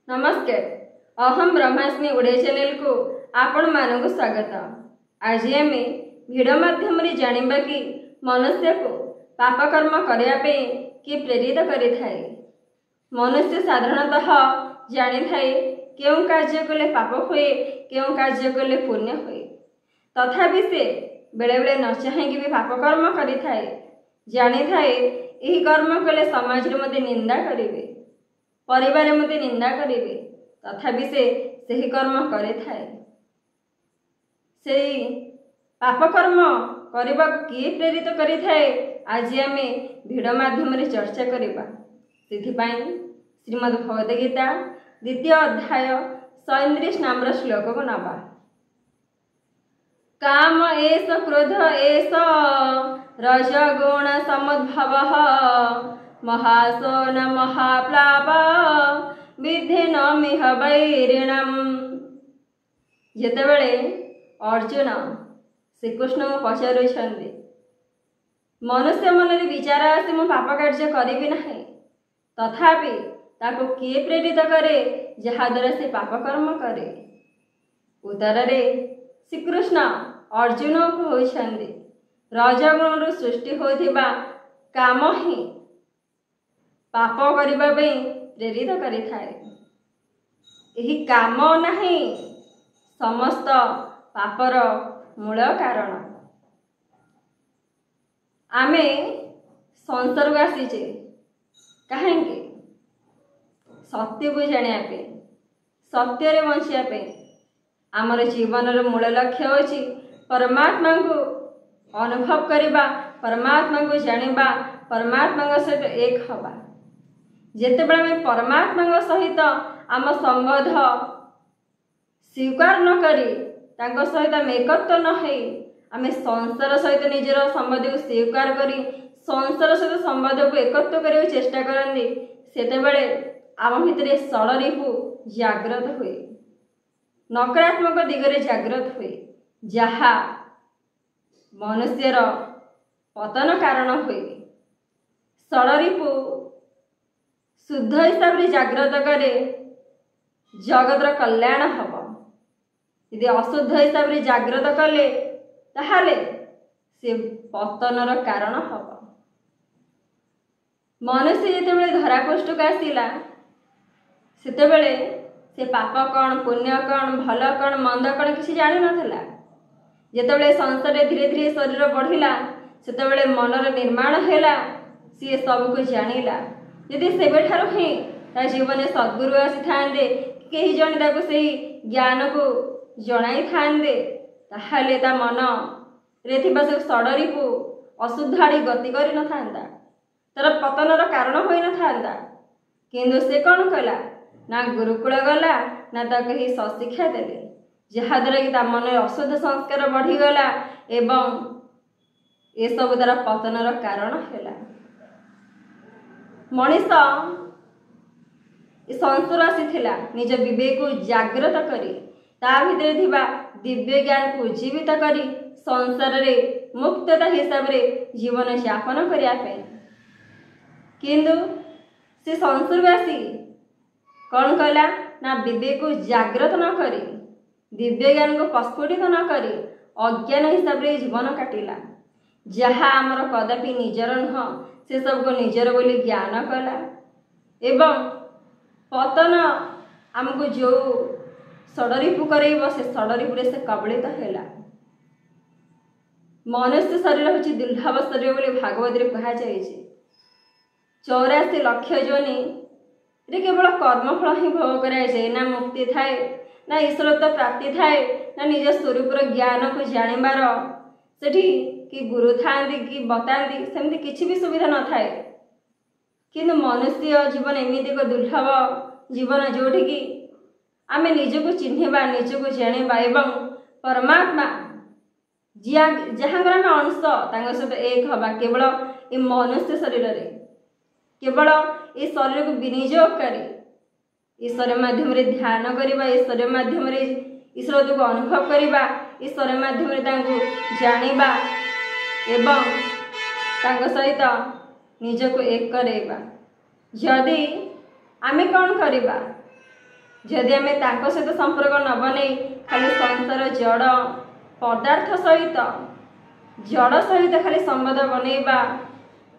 नमस्कार। अहम ब्रह्मास्मि ओडिया चैनल को आपण मानक स्वागत। आज आम भिडियो माध्यम जानिबा कि मनुष्य को पाप कर्म करने किए प्रेरित करें। मनुष्य साधारणतः जानी थाए क्यों कार्य कले पाप हुए क्यों कार्य कले पुण्य हुए, तथापि से बेले बेले न चाहिए भी पाप कर्म करि थाए। जानी थाए यही कर्म कले समाज मते निंदा करेंगे, परिवार मते निंदा करेंगे, तथापि से सही कर्म करे थाए। से पाप कर्म करबा किए प्रेरित करि थाए आज आम भिडियो माध्यम चर्चा करबा। सेथिपाई श्रीमद् भगवद गीता द्वितीय अध्याय 139 नाम श्लोक को नवा। काम एष क्रोध एष रजगुण समुद्भवः महासोन महाप्लाव विद्धेनमिह वैरिणम। जेतेबेले अर्जुन श्रीकृष्ण को पचारुछन्ति, मनुष्य मन विचार आसे मु पाप कार्य करिबि नाही, तथापि ताको किए प्रेरित करे जहा द्वारा से पाप कर्म करे। उत्तर रे श्रीकृष्ण अर्जुन को होइछन्ति रजगुण सृष्टि होइथिबा काम ही पाप करबा प्रेरित करि थाए। एही काम नाही समस्त पापर मूल कारण। आमे संसार को आसीचे कहीं सत्य को जानिया पे, सत्य रे बंचिया पे। आमर जीवन मूल लक्ष्य होची परमात्मा को अनुभव करबा, परमात्मा को जानिबा, परमात्मा सहित एक हवा। जेतेबेले आमे परमात्मा सहित आम संबंध स्वीकार न करी तांको सहित आम एकत्र न होई आमे संसार सहित निजर संबंध को स्वीकार करी संसार सहित संबंध को एकत्र करने चेष्टा करती, सेतेबेले आम भितर षडरिपु जागृत हुए, नकारात्मक दिगरे जागृत हुए, जहा मनुष्यर पतन कारण हुए। षडरिपु शुद्ध हिसाब से जागृत करे जगतर कल्याण हम। यदि अशुद्ध हिसाब से जागृत कले ताहाले से पतनर कारण हम। मनुष्य जेतेबेले धरापृष्ठ को आसिला सेतेबेले से पाप कौन पुण्य कौन भल कौन मंद कौन किसी जानि नथिला। जेतेबेले संसार धीरे धीरे शरीर बढ़िला सेतेबेले मनर निर्माण हैला, सी सब को जानिला। यदि सेबेठार ही जीवन सद्गुरु आसी थांदे कहीं जन ताको सही ज्ञान को जणाई थांदे ताहाले ता मन रे थिबा से षडरिपु अशुद्ध आड़ी गति करि न थांदा, तार पतनर कारण होई न थांदा। किंतु से कौन कला ना गुरुकुल गला ना ता कहीं सशिक्षा देले, जहा द्वारा कि ता मन अशुद्ध संस्कार बढ़ीगला एवं ए सब द्वारा पतनर कारण हैला। मनीष संसार आसीथिला निज विवेक को जागृत करी ता भितर थिबा दिव्य ज्ञान को उज्जीवित करी संसार रे मुक्तता हिसाब रे जीवन यापन करिया पे। किंतु से संसारवासी कौन कला ना विवेक को जागृत न करी दिव्य ज्ञान को प्रस्फुटित न करी अज्ञान हिसाब रे जीवन काटिला, जहा आमर कदापि निजर नुह से सब को निजर बोली ज्ञान कला एवं पतन आमको जो षडरिपु करैब से षडरिपु से कबलित हैला। मनुष्य शरीर हूँ दुर्लभ शरीर बोली भागवत रे कहा जाइए। 84 लाख योनि रे केवल कर्मफल ही भोग कराए जाए, ना मुक्ति थाए ना ईश्वरत्व प्राप्ति थाए ना निज स्वरूपर ज्ञान को जानिबार सेठी कि गुरु थांदी कि बताती सेमती किसी भी सुविधा न थाए। किंतु मनुष्य जीवन एमती एक दुर्लभ जीवन जोठी कि आमे निजको चिन्हबा निजको जानिबा एवं परमात्मा जहाँकर आम अंश तांग सहित एक हवा केवल ये मनुष्य शरीर रे, केवल ये शरीर को विनियोग करी ईश्वर माध्यम रे ध्यान करबा, ईश्वर माध्यम रे ईश्वर को अनुभव करबा, ईश्वर माध्यम रे तांको जानिबा एवं तांको सहित निजको एक करैबा। जदि आमे कौन करबा जदि आम सहित संपर्क न बन खाली संसार जड़ पदार्थ सहित जड़ सहित खाली संबंध बनैबा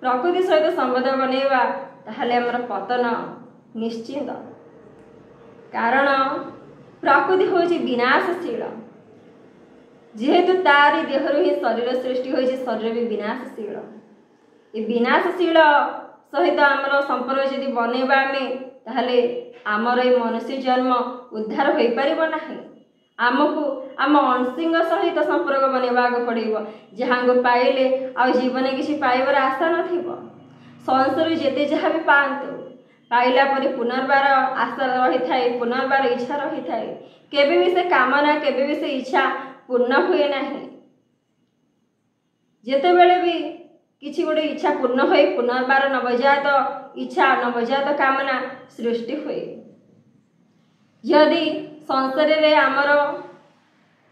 प्रकृति सहित संबंध बनैबा ताहले हमर पतन निश्चित। कारण प्रकृति हूँ विनाशशील, जेहेतु तारी देहरु ही शरीर सृष्टि होइछि, शरीर भी विनाशशील। ये विनाशशील सहित आमर संपर्क जदि बनैबा आमे ताहले आमर ये मनुष्य जन्म उद्धार हो पारिबो नाही। आमको आम अंशिंग सहित संपर्क बनैबा पड़िबो, जहाँ को पाइले आ जीवन किसी पाइबार आशा नथिबो। संसार जेते जहाँ भी पांतु पाइला परे पुनर्बार आशा रही थाए, पुनर्बार इच्छा रही थाए, केबे भी से कामना केबे भी से इच्छा पूर्ण हुए नहीं। जेते बेले भी किसी गोटे इच्छा पूर्ण हुए पुनर्बार नवजात इच्छा नवजात कामना सृष्टि हुए। यदि संसार रे आमर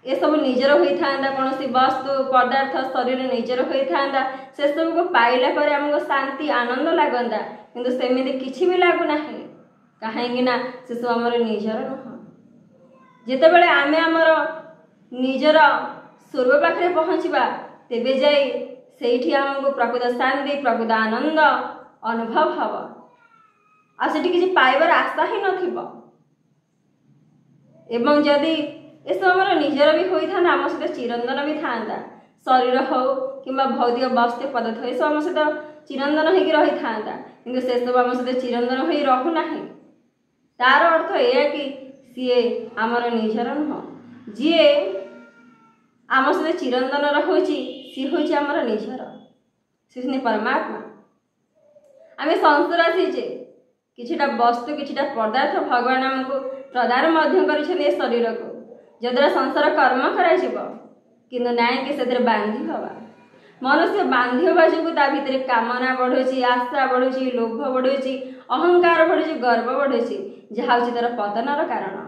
ये सब निजर होता कौन सी वस्तु पदार्थ शरीर निजर होता से सब को पाइला पर आमको शांति आनंद लगता, किंतु सेमिति किछि भी लगुना कहीं से सब आमर निजर नुह। जितेबले आमे आमर निजर स्वर्ग पाखे पहुँचवा तेबे जाई सेठी आमको प्रकृत शांति प्रकृत आनंद अनुभव हब आ सेठी किछि पाइबार आशा ही नथिबो। एवं जदि ये सब आम निजर भी होता आम सहित चिरंदन भी था, शरीर हो कि भौतिक वस्तु पदार्थ हो सब आम सहित चिरंदन होगी रही था, कि से सब आम सहित चिरंदन हो रहूना। तार अर्थ यह कि सीए आमर निजर नुह, जी आम सहित चिरंदन रोची सी हूँ आमर निजर, सी परमात्मा। आम संसार आसीचे किछिटा वस्तु किछिटा पदार्थ भगवान आमको प्रदान कर शरीर को, जद्वारा संसार कर्म कर नाई कि से बांधि हवा। मनुष्य बांधि हवा जो भितर कामना बढ़ुची, आशा बढ़ुची, लोभ बढ़ुची, अहंकार बढ़ुची, गर्व बढ़ुची, जहाँ हूँ तार पतनर कारण।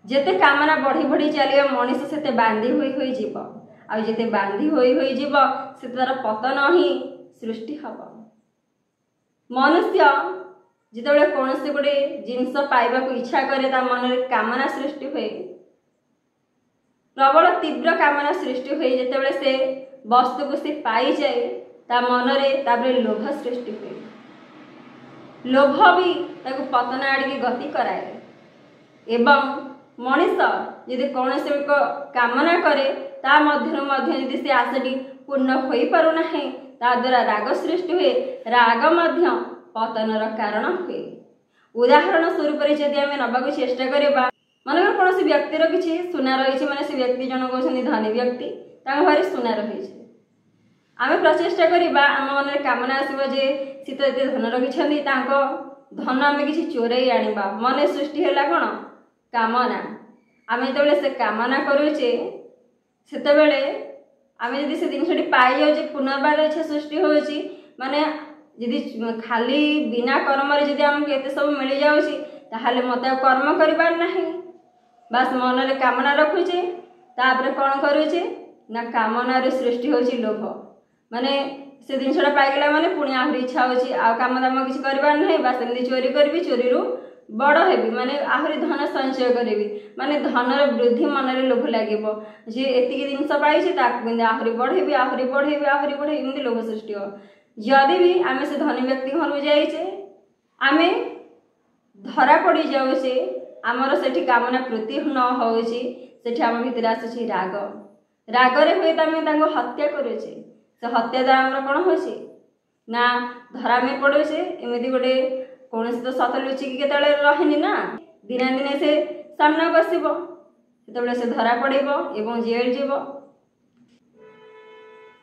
जेते कामना बढ़ी बढ़ी चलिए मनीष से बांधि हुई जीव, आते बांधि हुई जीव से तार पतन ही सृष्टि हम। मनुष्य जितेबाला कौन से गोटे जिनस पाइबा इच्छा करे ता मन में कामना सृष्टि हुए, प्रबल तीव्र कामना सृष्टि हुए। जितेबाला से वस्तु को से पाई जाए ता मन में लोभ सृष्टि हुए, लोभ भी ताको पतन आड़े गति कराए। एवं मनीष यदि कौन से कामना करे ता मध्य यदि से आशाटी पूर्ण हो पारुना ता द्वारा राग सृष्टि हुए, राग मध्य पतनर कारण हुए। उदाहरण स्वरूप जदि आम नवाक चेष्टा करवा, मनकर कौन से व्यक्तिर किसी सुना रही माने से व्यक्ति जन कहते धनी व्यक्ति घर सुना रही, आम प्रचेषा करवा आम मन में कामना आसो जे सी तो ये धन रखिंट धन आम कि चोरई आनिबा, मन सृष्टि है कौन कामना। आम जो से कामना करुचे सेतेबेले आम जदि से जिनसटी पाई जाऊे पुनर्बार इच्छा सृष्टि होची, माने यदि खाली बिना कर्म जदि आमको एत सब मिल जाऊँगी ताहले मत कर्म करिबार नाही, बास मन में कामना रखुचे तापर कौन करुचे ना कामनार सृष्टि होची लोभ। माने से जिनसा पाइगला माने पुणी आहरी इच्छा होची आ काम दाम किसी करिबार नाही, बास एमती चोरी करी चोरी बड़ हेबी माने आहरी धन संचय करी माने धनर वृद्धि मन में लोभ लगे जे एतिक जिनस पाई आहरी बढ़ेबी आहरी बढ़ेबी आहरी बढ़े एमती लोभ सृष्टि हो। जदि भी आम से धनी व्यक्ति घर जाइचे आम धरा पड़ जाऊे आमर से कामना पूर्ति न होची आम भीतर आसूँ राग, रागरे हुए आम हत्या करुचे, से हत्या द्वारा आमर कौन हो ना धरा में पड़ुचे। एमती गोटे कौन तो सत लुचिकी के रहेनि ना, दिना दिने से सामना बसब से धरा पड़ एवं जेल जीव।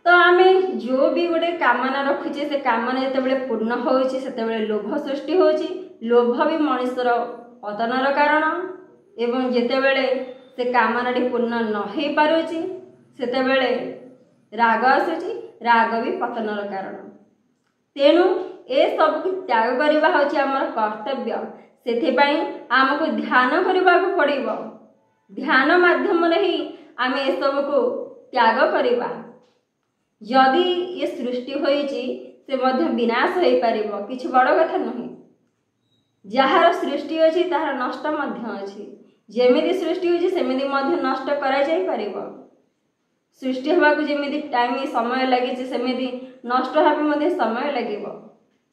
तो आम जो भी गोटे कामना रखुचे से कामना जिते पूर्ण होते लोभ सृष्टि होची, लोभ भी मनुष्यर पतनर कारण। एवं जितेबले से कामनाटी पूर्ण न हो पारुची सेतेबेले राग आसूची, राग भी पतनर कारण। तेणु ए सब को त्याग करवा हूँ आमर कर्तव्य, से आमको ध्यान करने को पड़ो। ध्यान माध्यम ही आम ए सब को त्याग करवा। जदि ये सृष्टि होइची से मध्य विनाश हो पार, किछि बड़ कथा नहीं। जार सृष्टि अच्छी तार नष्ट अच्छी जमी सृष्टि होती सेमती नष्ट कर सृष्टि होगा जमी टाइम समय लगी सेमती नष्ट होगा समय लगे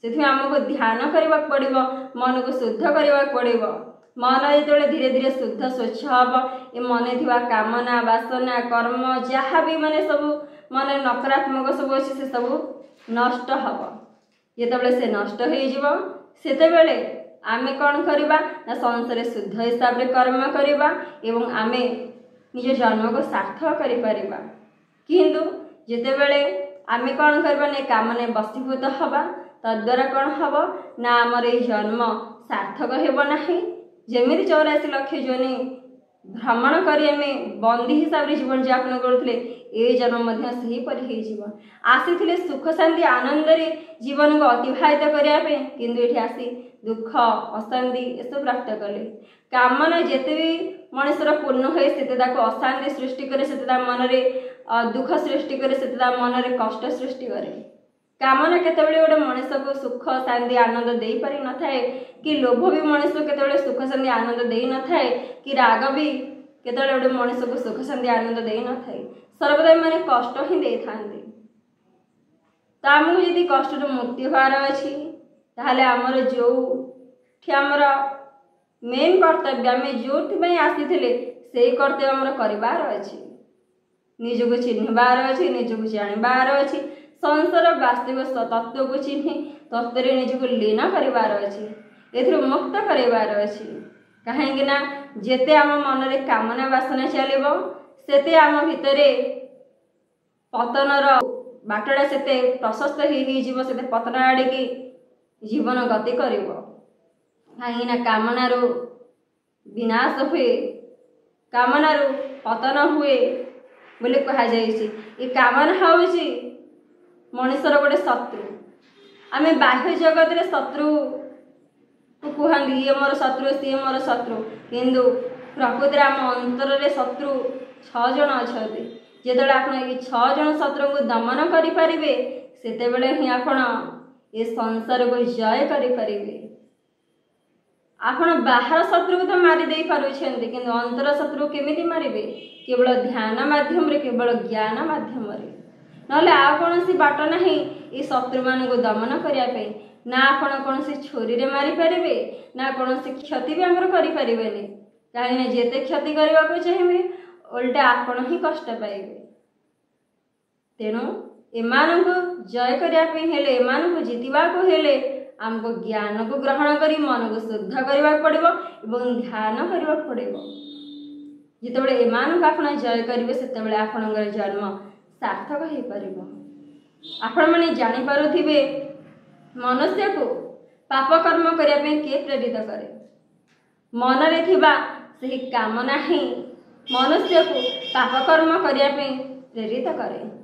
से आमको ध्यान करने पड़ो मन को शुद्ध करने पड़ो मन जो धीरे धीरे शुद्ध स्वच्छ हम ये मन थी कामना वासना कर्म जहाँ भी माने सब मन नकारात्मक सब अच्छे से सब नष्ट हम जिते से नष्ट होते आमे कौन करवा ना संसार शुद्ध हिसाब से कर्म करवा एवं आमे निज जन्म को सार्थक करिपरिबा किंतु जितेबेले आमे कौन करवा ने कामने बसीभूत हवा तद्वारा कौन हम ना आमर ये जन्म सार्थक हेब नाही जमी 84 लाख जोनि भ्रमण करी आमे बंदी हिसाब से जीवन यापन करुले ए जन्म सहीपरि आसी सुख शांति आनंद रे जीवन को अतिवाहित करने किंतु ये आसी दुख अशांति एसब प्राप्त कले कामना जिते भी मनुष्यर पूर्ण हुए से अशांति सृष्टि करे से मन में दुख सृष्टि करे से मन में कष्ट सृष्टि करे कामना केतबेले गोटे मनुष्य को सुख शांति आनंद दे पारि न थाए कि लोभ भी मनुष्य को केतबेले सुख शांति आनंद दे न थाए कि राग भी केतबेले गोटे मनुष्य को सुख शांति आनंद दे न थाए सर्वदा माने कष्ट ही दे थांती तो आमको यदि कष्ट मुक्ति होवार अच्छी ताहले आमर जो आमर मेन कर्तव्य आम जो आसी से कर्तव्य आमर करार अच्छी निजक चिन्हबार अच्छी निजक जानबार अच्छी संसार वास्तविक तत्व को चिन्ह तत्व निजक लीन करार अच्छी ए मुक्त करार अच्छी कहीं जेते आम मन में कामना वासना चलो सेते आम भितर पतनर बाटटा से प्रशस्त हो पतन आड़ की जीवन गति कर कहीं कामनारू विनाश हुए कामनारू पतन हुए बोले कहुई कामना हूँ मनुष्यर गोटे शत्रु आम बाह्य जगत रे शत्रु कहते ये मोर शत्रु सी मोर शत्रु किंतु प्रकृति आम अंतर रे शत्रु 6 जन अच्छा जो आप 6 जन शत्रु को दमन करें से ही आप ये संसार को जय करें आपण बाहर शत्रु को तो मारिदे पार्टी कि अंतर शत्रु केमी मारे केवल ध्यान माध्यम केवल ज्ञान माध्यम ना आ कौन बाट ना ये शत्रु मान को दमन करने ना आपण कौन छुरी रे मारी पारे ना कौन क्षति भी आमर करें कहीं जिते क्षति करने को चाहिए उल्टा आपण ही कष्ट पाइबे तेणु एमान को जय करने एमान को जीतवा को हेले आमको ज्ञान को ग्रहण करी मन को शुद्ध करने पड़ो एवं ध्यान करने पड़ो जिते एमान को आप जय करेंगे से आपणकर जन्म सार्थक हो पार आपण मैंने जानीपे मनुष्य को पाप कर्म करने किए प्रेरित करे मन रे थिबा सही कामना ही मनुष्य को पाप कर्म करने प्रेरित करे।